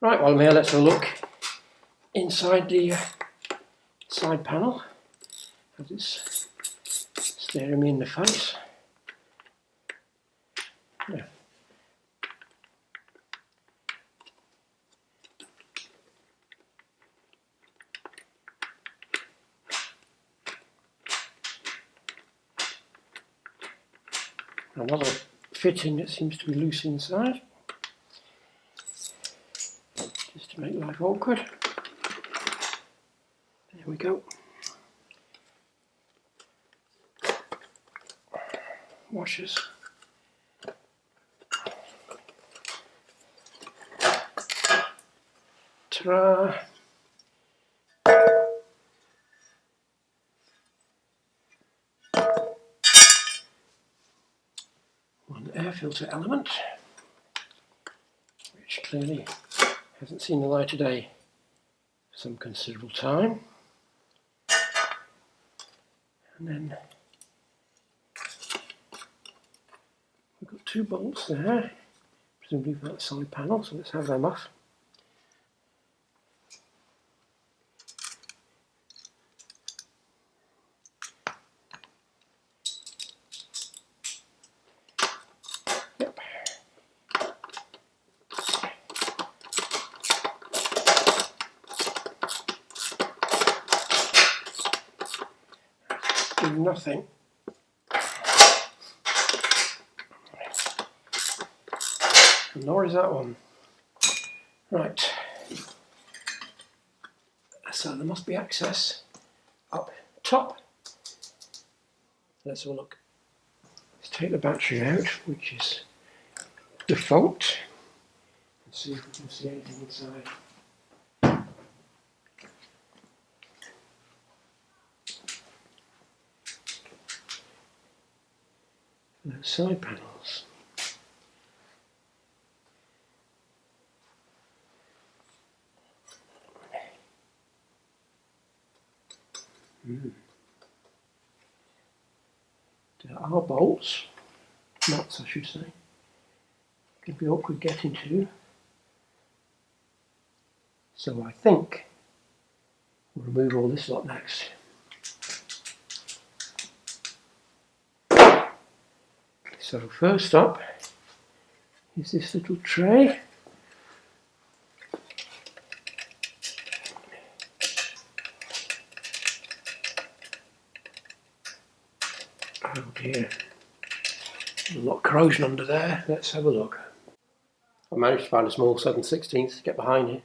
Right, while I'm here, let's have a look inside the side panel as it's staring me in the face. Yeah. Another fitting that seems to be loose inside, just to make life awkward. There we go. Washers. Ta-ra! One air filter element, which clearly hasn't seen the light of day for some considerable time. And then we've got two bolts there, presumably for that side panel, so let's have them off. Yep. Do nothing. Nor is that one. Right. So there must be access up top. Let's have a look. Let's take the battery out, which is default, and see if we can see anything inside. The side panels. There are bolts, nuts I should say. Could be awkward getting to. So I think we'll remove all this lot next. So first up is this little tray. Oh dear, a lot of corrosion under there. Let's have a look. I managed to find a small 7/16 to get behind it.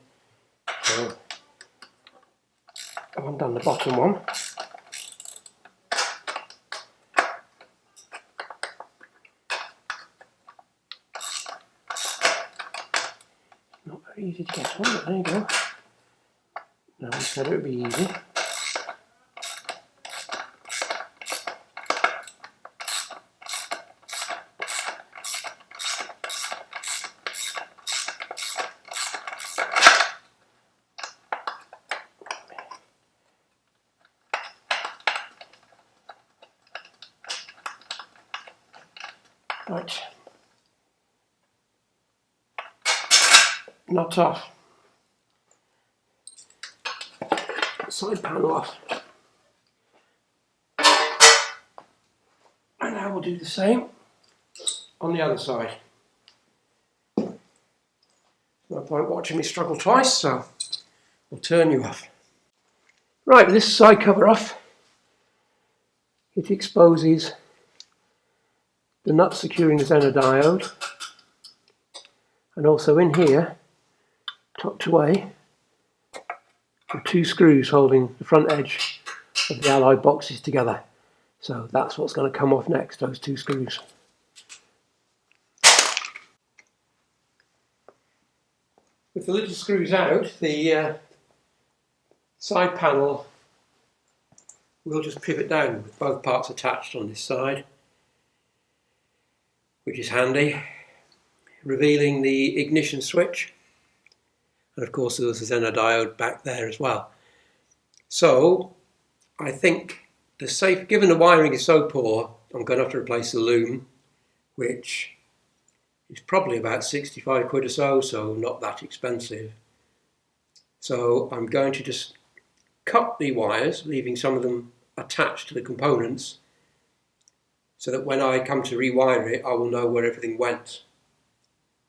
So I've undone the bottom one. Not very easy to get on, but there you go. No, we said it would be easy. Right, nut off, side panel off, and now we'll do the same on the other side. No point watching me struggle twice, so we'll turn you off. Right, with this side cover off, it exposes the nut securing the Zener diode, and also in here, tucked away, are two screws holding the front edge of the alloy boxes together. So that's what's going to come off next, those two screws. With the little screws out, the side panel will just pivot down with both parts attached on this side, which is handy, revealing the ignition switch, and of course there's a Zener diode back there as well. So I think given the wiring is so poor, I'm going to have to replace the loom, which is probably about 65 quid or so, so not that expensive. So I'm going to just cut the wires, leaving some of them attached to the components, so that when I come to rewire it, I will know where everything went,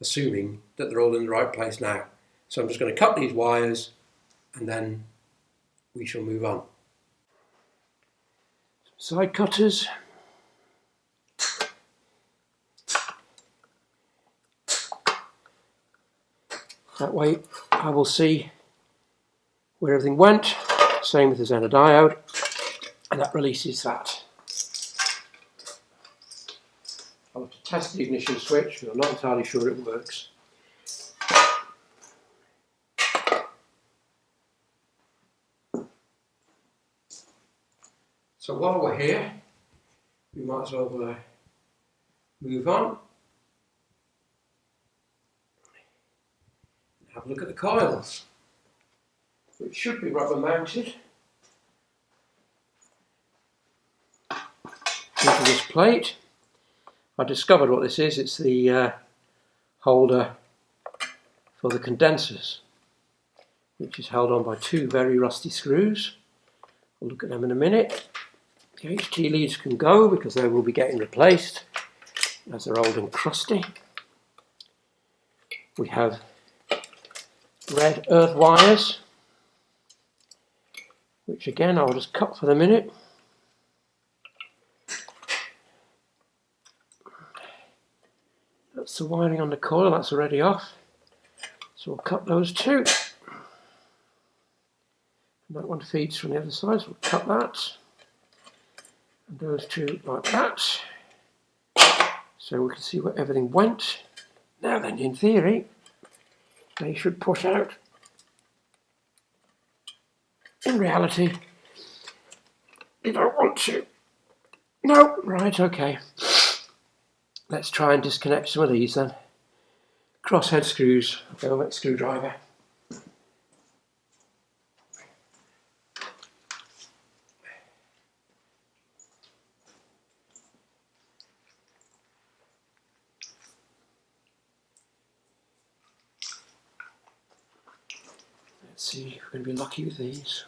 assuming that they're all in the right place now. So I'm just going to cut these wires and then we shall move on. Side cutters. That way I will see where everything went. Same with the Zener diode, and that releases that. I'll have to test the ignition switch, but I'm not entirely sure it works. So while we're here, we might as well move on. Have a look at the coils, which should be rubber mounted into this plate. I discovered what this is. It's the holder for the condensers, which is held on by two very rusty screws. We'll look at them in a minute. The HT leads can go because they will be getting replaced as they're old and crusty. We have red earth wires, which again I'll just cut for the minute. That's the wiring on the coil, that's already off. So we'll cut those two. And that one feeds from the other side, so we'll cut that. And those two like that. So we can see where everything went. Now then, in theory, they should push out. In reality, they don't want to. No, right, okay. Let's try and disconnect some of these then. Crosshead screws, velvet screwdriver. Let's see if we're going to be lucky with these.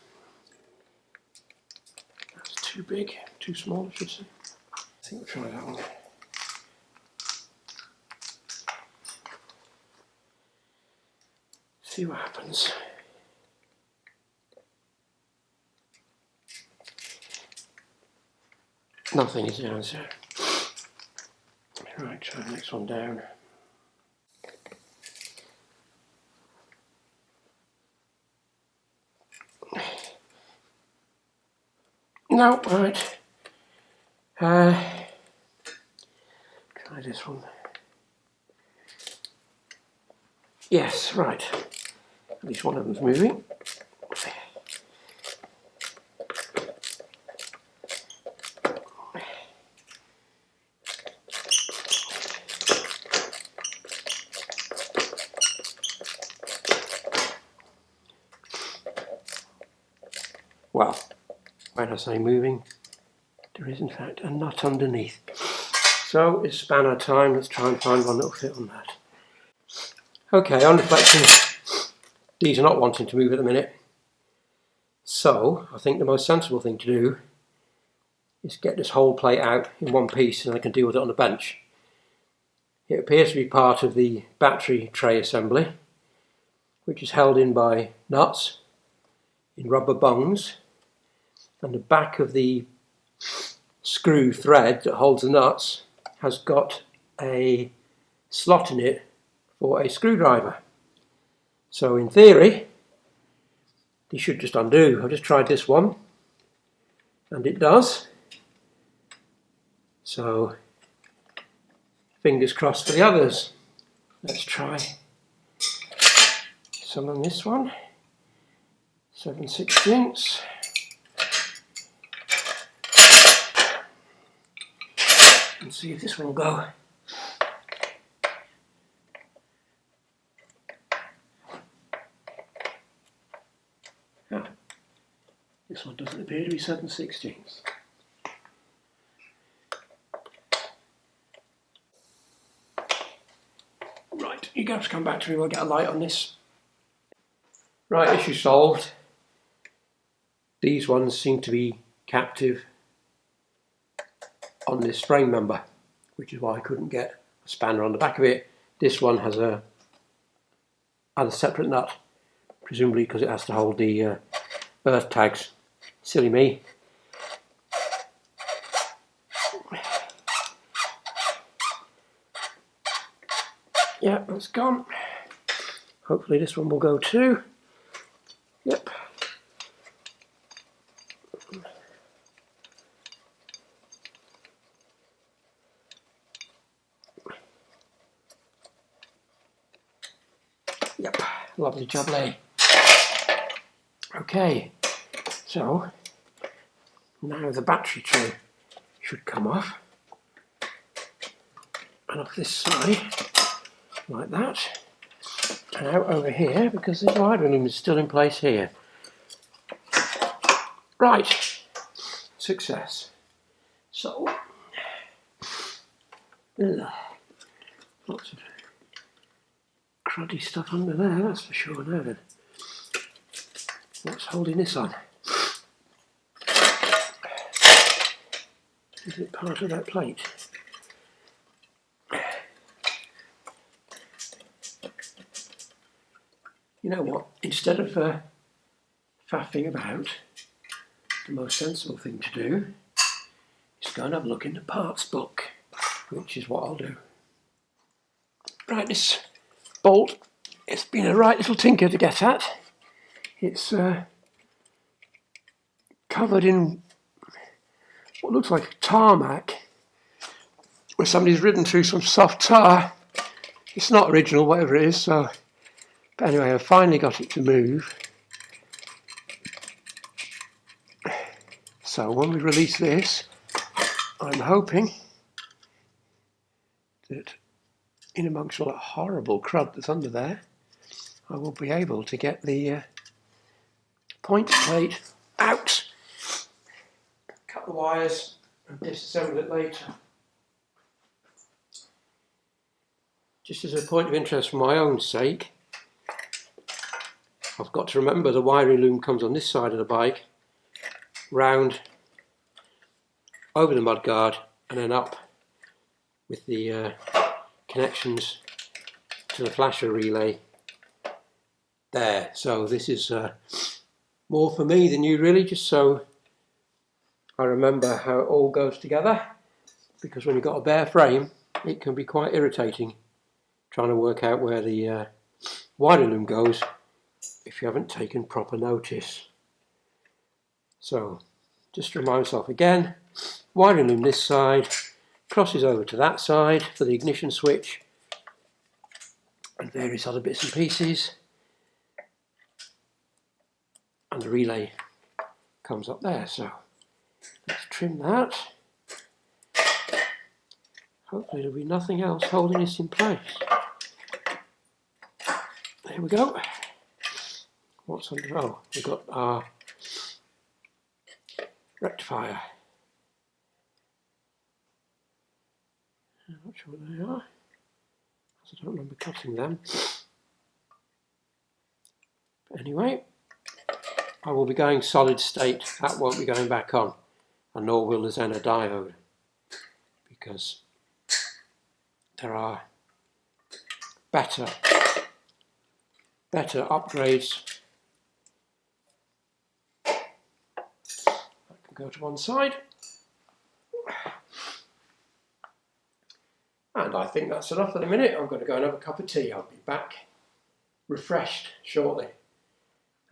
That's too big, too small I should say. I think we'll try that one. See what happens. Nothing is the answer. Right, try the next one down. No, right. Try this one. Yes, right. At least one of them's moving. Well, when I say moving, there is in fact a nut underneath. So it's spanner time. Let's try and find one that will fit on that. Okay, on reflection, these are not wanting to move at the minute. So I think the most sensible thing to do is get this whole plate out in one piece and I can deal with it on the bench. It appears to be part of the battery tray assembly, which is held in by nuts in rubber bungs, and the back of the screw thread that holds the nuts has got a slot in it for a screwdriver. So in theory, these should just undo. I've just tried this one and it does. So fingers crossed for the others. Let's try some on this one. 7/16. And see if this one will go. Ah, this one doesn't appear to be 7/16. Right, you guys come back to me, we'll get a light on this. Right, issue solved. These ones seem to be captive on this frame member, which is why I couldn't get a spanner on the back of it. This one has a separate nut, presumably because it has to hold the earth tags. Silly me. Yeah, that's gone. Hopefully this one will go too. Yep. Yep, lovely jubbly. Okay, so now the battery tray should come off. And off this side, like that. And out over here, because this wiring loom is still in place here. Right, success. So, lots of cruddy stuff under there, that's for sure. Now then, what's holding this on? Is it part of that plate? You know what, instead of faffing about, the most sensible thing to do is go and have a look in the parts book, which is what I'll do. Right, this bolt, it's been a right little tinker to get at. It's covered in what looks like tarmac, where somebody's ridden through some soft tar. It's not original, whatever it is, so... But anyway, I've finally got it to move. So when we release this, I'm hoping that in amongst all that horrible crud that's under there, I will be able to get the point plate out, cut the wires and disassemble it later. Just as a point of interest for my own sake, I've got to remember the wiring loom comes on this side of the bike, round, over the mudguard, and then up with the connections to the flasher relay there. So this is more for me than you really, just so I remember how it all goes together, because when you've got a bare frame it can be quite irritating trying to work out where the wiring loom goes if you haven't taken proper notice. So just to remind myself again, wiring loom this side, crosses over to that side for the ignition switch and various other bits and pieces, and the relay comes up there. So let's trim that. Hopefully there'll be nothing else holding this in place. There we go. What's under? Oh, we've got our rectifier. I'm not sure what they are, because I don't remember cutting them. But anyway, I will be going solid state. That won't be going back on, and nor will the Zener diode, because there are better upgrades. That can go to one side. And I think that's enough for the minute. I'm going to go and have a cup of tea. I'll be back refreshed shortly.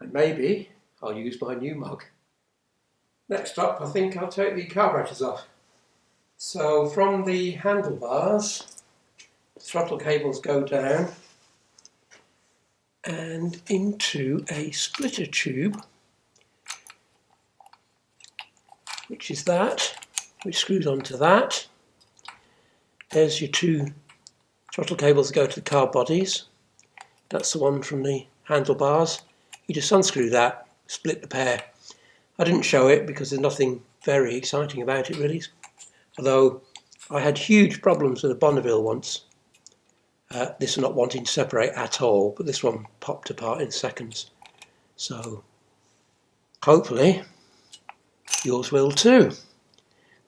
And maybe I'll use my new mug. Next up, I think I'll take the carburetors off. So from the handlebars, the throttle cables go down and into a splitter tube, which is that, which screws onto that. There's your two throttle cables that go to the car bodies. That's the one from the handlebars. You just unscrew that, split the pair. I didn't show it because there's nothing very exciting about it really, although I had huge problems with a Bonneville once. This not wanting to separate at all, but this one popped apart in seconds. So hopefully yours will too.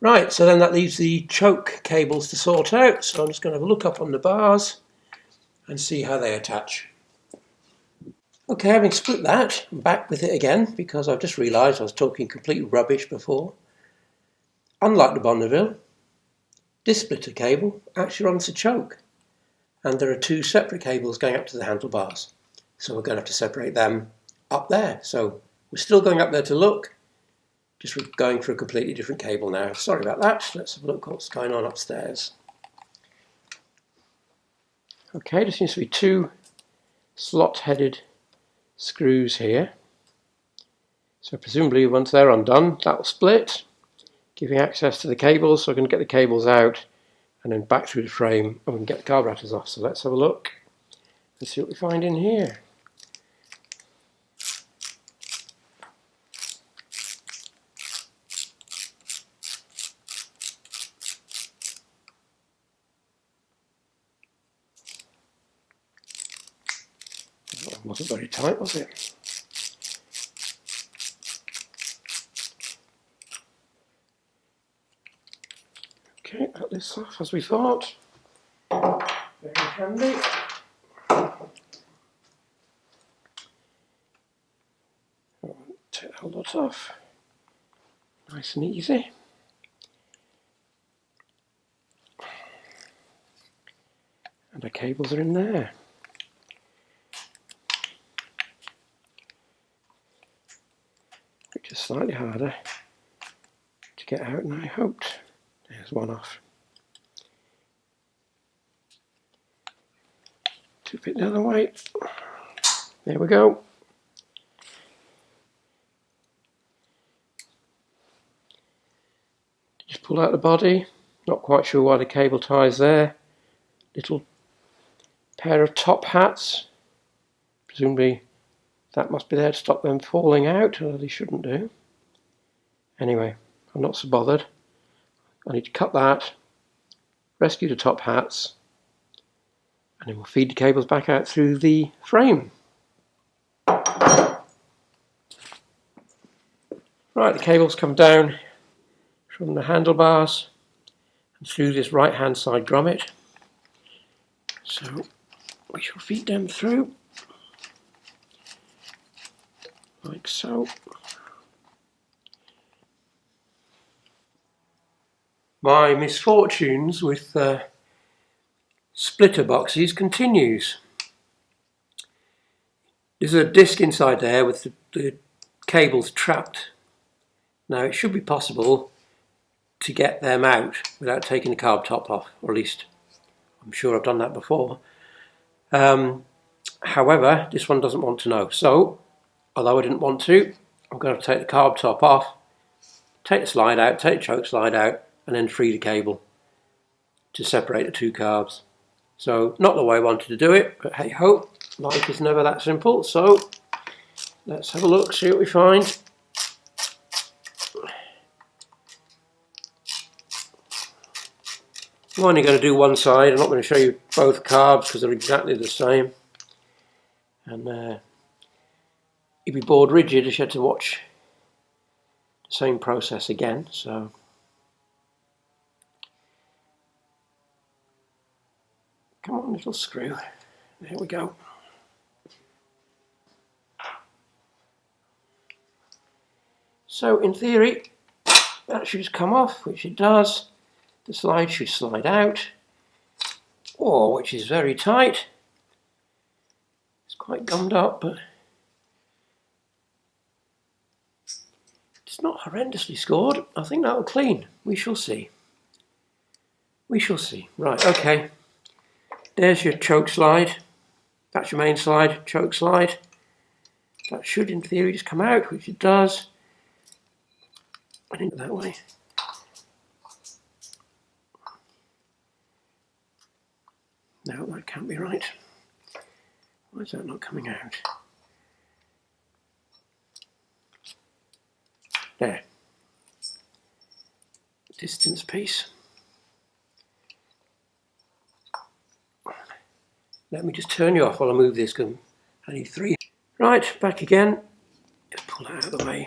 Right, so then that leaves the choke cables to sort out. So I'm just going to have a look up on the bars and see how they attach. Okay, having split that, I'm back with it again because I've just realised I was talking complete rubbish before. Unlike the Bonneville, this splitter cable actually runs the choke, and there are two separate cables going up to the handlebars. So we're going to have to separate them up there. So we're still going up there to look, just going for a completely different cable now. Sorry about that. Let's have a look what's going on upstairs. Okay, there seems to be two slot-headed screws here. So presumably once they're undone, that will split, giving access to the cables. So I can get the cables out and then back through the frame and we can get the carburetors off. So let's have a look and see what we find in here. It wasn't very tight, was it? Okay, got this off as we thought. Very handy. Take the whole lot off. Nice and easy. And the cables are in there. Which is slightly harder to get out than I hoped. There's one off. Tip it the other way. There we go. Just pull out the body. Not quite sure why the cable ties there. Little pair of top hats. Presumably that must be there to stop them falling out, although they shouldn't do. Anyway, I'm not so bothered. I need to cut that, rescue the top hats, and then we'll feed the cables back out through the frame. Right, the cables come down from the handlebars and through this right hand side grommet. So we shall feed them through, like so. My misfortunes with splitter boxes continues. There's a disc inside there with the cables trapped. Now it should be possible to get them out without taking the carb top off, or at least I'm sure I've done that before. However, this one doesn't want to know. So, although I didn't want to, I'm going to take the carb top off, take the slide out, take the choke slide out, and then free the cable to separate the two carbs. So, not the way I wanted to do it, but hey ho, life is never that simple. So, let's have a look, see what we find. I'm only going to do one side. I'm not going to show you both carbs because they're exactly the same. And you'd be bored rigid if you had to watch the same process again. So come on, little screw. There we go. So in theory, that should just come off, which it does. The slide should slide out, or which is very tight. It's quite gummed up, but it's not horrendously scored. I think that will clean. We shall see. We shall see. Right, okay. There's your choke slide. That's your main slide, choke slide. That should, in theory, just come out, which it does. I think that way. No, that can't be right. Why is that not coming out? There. Distance piece. Let me just turn you off while I move this, because I need three. Right, back again. pull that out of the way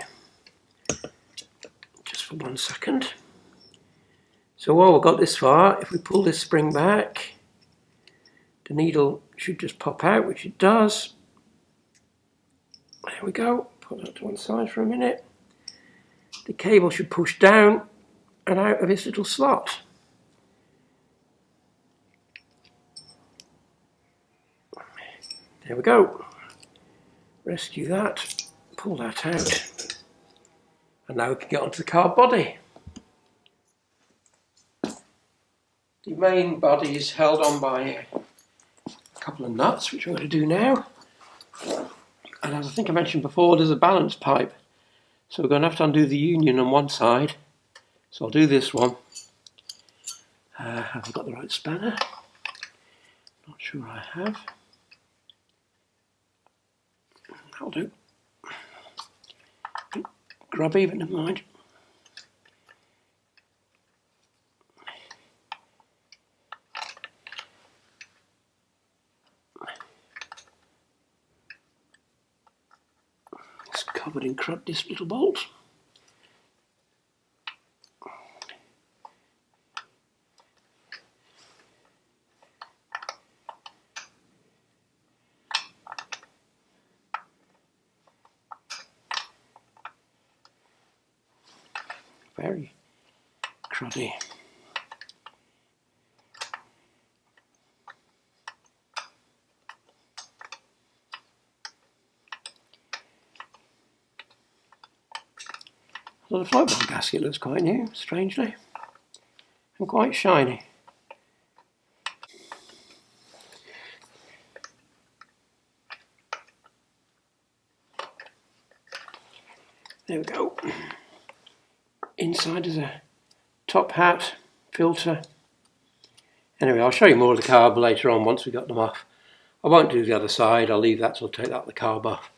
just for 1 second. So while we've got this far, if we pull this spring back, the needle should just pop out, which it does. There we go. Put that to one side for a minute. The cable should push down and out of its little slot. There we go. Rescue that, pull that out, and now we can get onto the car body. The main body is held on by a couple of nuts, which we're going to do now. And as I think I mentioned before, there's a balance pipe. So we're going to have to undo the union on one side. So I'll do this one. Have I got the right spanner? Not sure I have. That'll do. Grubby, but never mind. It's covered in crud, this little bolt. Very cruddy. Well, the float bar gasket looks quite new, strangely, and quite shiny. There we go. Inside is a top hat, filter. Anyway, I'll show you more of the carb later on once we've got them off. I won't do the other side, I'll leave that till I'll take that the carb off.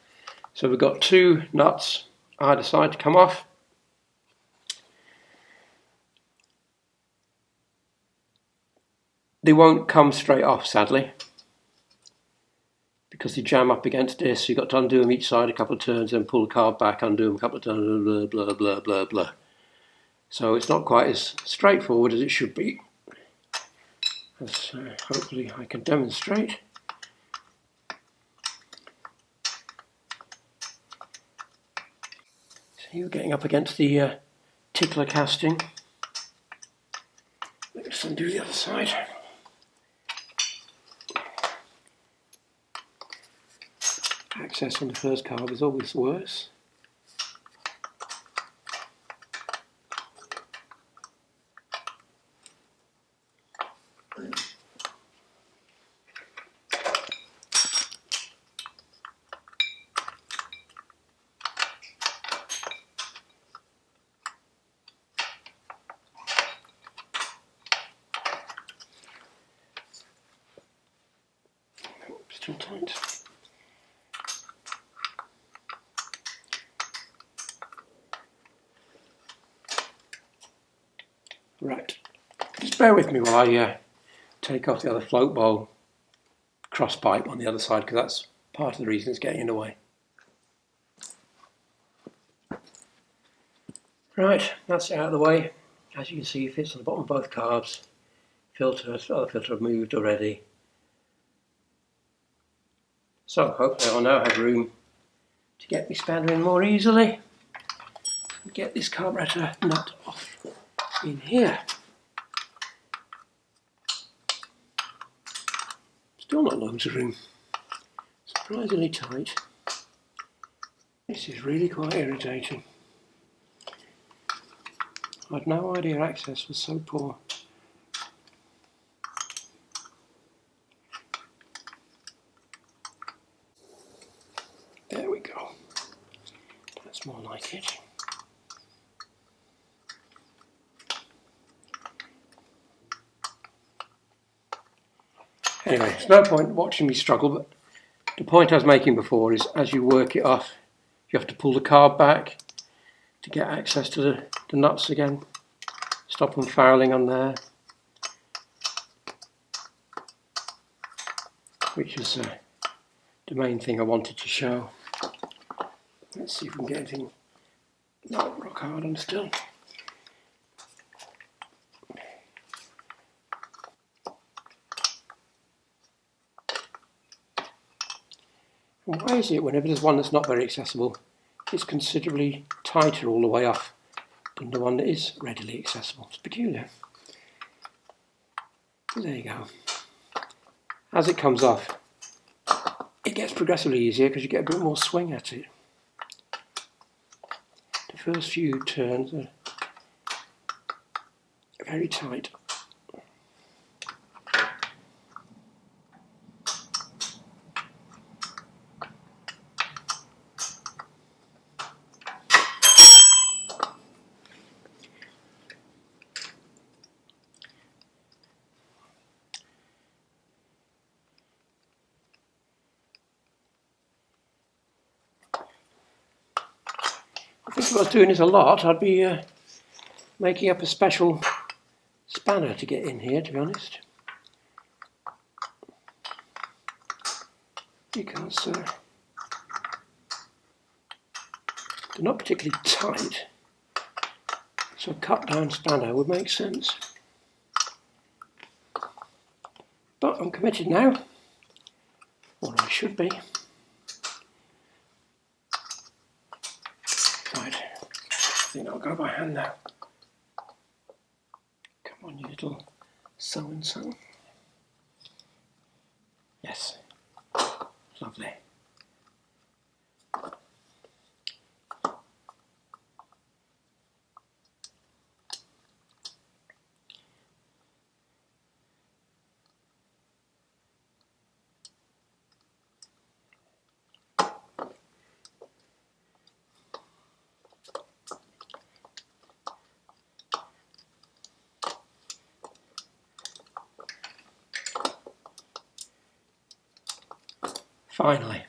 So we've got 2 nuts either side to come off. They won't come straight off, sadly, because they jam up against this. So you've got to undo them each side a couple of turns, then pull the carb back, undo them a couple of turns, blah, blah, blah, blah, blah. So it's not quite as straightforward as it should be, as hopefully I can demonstrate. So you're getting up against the tickler casting. Let's undo the other side. Access on the first carb is always worse. Still tight. Right, just bear with me while I take off the other float bowl cross pipe on the other side, because that's part of the reason it's getting in the way. Right, that's it out of the way. As you can see, it fits on the bottom of both carbs. Filters, other filter I've moved already. So hopefully I'll now have room to get my spanner in more easily and get this carburetor nut off in here. Still not loads of room. Surprisingly tight. This is really quite irritating. I had no idea access was so poor. There we go. That's more like it. Anyway, it's no point watching me struggle, but the point I was making before is as you work it off, you have to pull the carb back to get access to the nuts again. Stop them fouling on there. Which is the main thing I wanted to show. Let's see if we can get anything not rock hard on still. And why is it whenever there's one that's not very accessible, it's considerably tighter all the way off than the one that is readily accessible? It's peculiar. But there you go. As it comes off, it gets progressively easier because you get a bit more swing at it. The first few turns are very tight. I think if I was doing this a lot, I'd be making up a special spanner to get in here, to be honest. Because they're not particularly tight, so a cut down spanner would make sense. But I'm committed now, or I should be. Right, I think I'll go by hand now. Come on, you little so-and-so. Yes, lovely. Finally.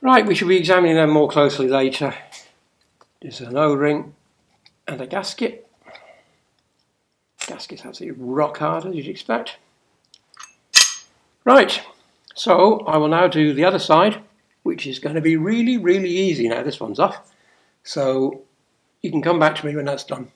Right, we shall be examining them more closely later. There's an O-ring and a gasket. Gasket's absolutely rock hard, as you'd expect. Right, so I will now do the other side, which is going to be really, really easy now this one's off. So you can come back to me when that's done.